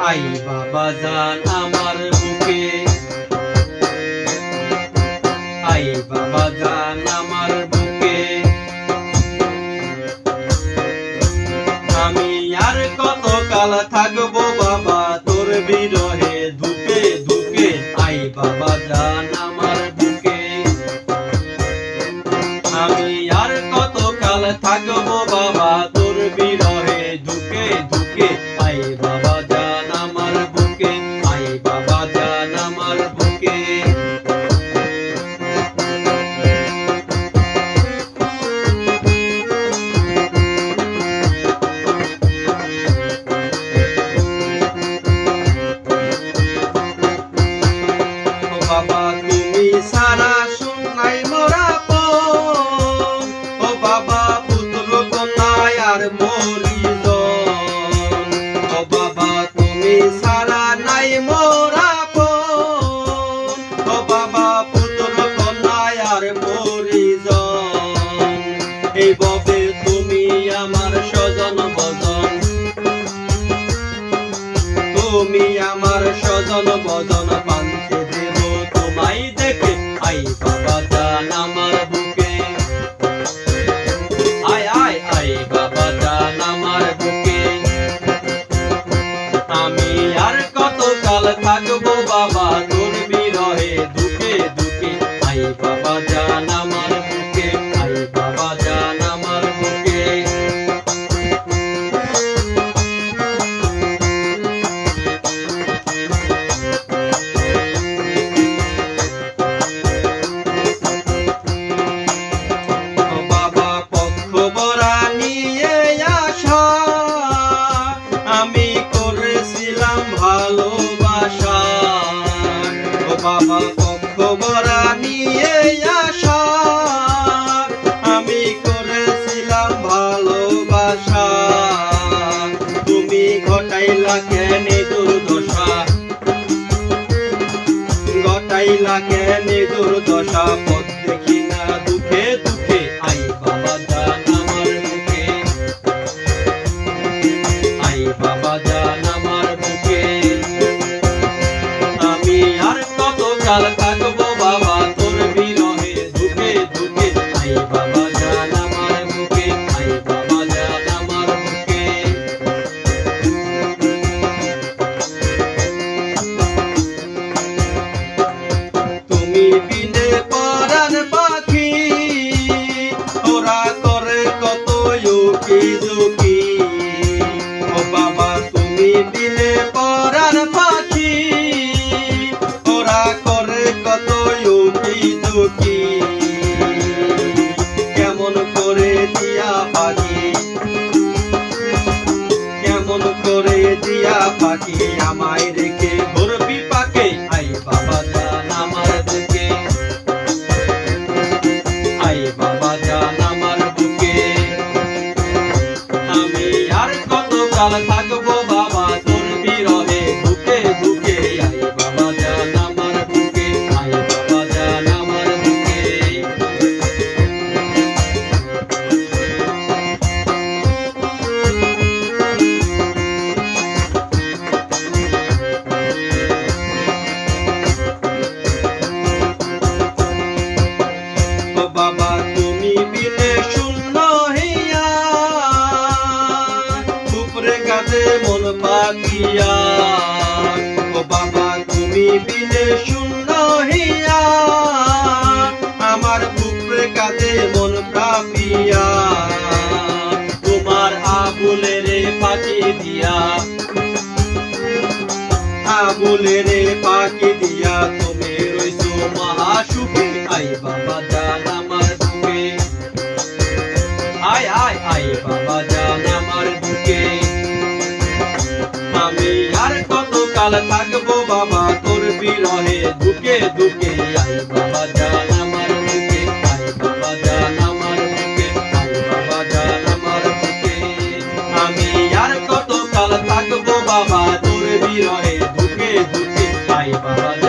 I বাবা জান আমার বুকে, আই বাবা জান আমার বুকে। আমি আর কত কাল থাকবো বাবা তোর বিরহে ধুকে ধুকে, আই বাবা জান আমার বুকে। আমি আর কত কাল থাকবো বাবা তোর বিরহে ধুকে ধুকে, আই বাবা জান আমার বুকে, আই বাবা জান আমার বুকে। বাবা তুমি সারা শুনাই মোরা পন, ও বাবা পুত্র কন্যায় আর মরিজন। ও বাবা তুমি সারা নাই মোরা পন, ও বাবা পুত্র কন্যায় আর মরিজন। এই ববে তুমি আমার স্বজন বজন, তুমি আমার স্বজন বজন পান্তে দেব তোমায় দেখে, আই বাবা জান আমার বুকে, আয় আয় আই বাবা জান আমার বুকে। আমি আর কত কাল থাকবো বাবা তোর বিরহে ধুকে ধুকে, আই বাবা জান আমার বুকে, আই বাবা জান আমার বুকে। আমি করেছিলাম ভালোবাসা, ও বাবা পক্ষ ভরা নিয়ে আসা। আমি করেছিলাম ভালোবাসা, তুমি ঘটাইলা কেন দুর্দশা, ঘটাইলা কেন দুর্দশা। পথ দেখি না দুঃখে দুঃখে, আই বাবা জান আমার বুকে, আই বাবা জান আমার বুকে। আমি আর কত কাল থাকবো বাবা তোর বিরহে ধুকে ধুকে, আই বাবা জান আমার বুকে, আই বাবা জান আমার বুকে। তুমি বিনে পরাণ পাখি, ওরা করে কত ইউকি ঝুঁকি। ও বাবা তুমি বিনে পরাণ পাখি, ওরা করে কত ইউকি ঝুঁকি। কেমন করে দিয়া পাখি, কেমন করে দিয়া পাখি আমায় রেখে ঘুরবি পাকে, আই বাবা জান আমার বুকে, আই বাবা জান আমার বুকে। আমি আর কত কাল থাকবো বাবা তোর বিরহে ধুকে ধুকে, আই বাবা জান আমার বুকে, আই বাবা জান আমার বুকে। ও বাবা তুমি বিনে শূন্য হইয়া, উপরে কাঁধে মন পাকিয়া। ও বাবা তুমি বিনে শূন্য হইয়া, আমার উপরে কাঁধে মন প্রাপিয়া। তোমার আবুলের পাখি দিয়া, আবুলের পাখি দিয়া তুমি রইছো মহাসুখে, আই বাবা জান আমার বুকে, আয় আয় আই বাবা জান আমার বুকে। আমি আর কত কাল থাকবো বাবা তোর বিরহে ধুকে ধুকে, আই বাবা জান আমার বুকে, আই বাবা জান আমার বুকে, আই বাবা জান আমার বুকে। আমি আর কত কাল থাকবো বাবা তোর বিরহে ধুকে ধুকে, আই বাবা।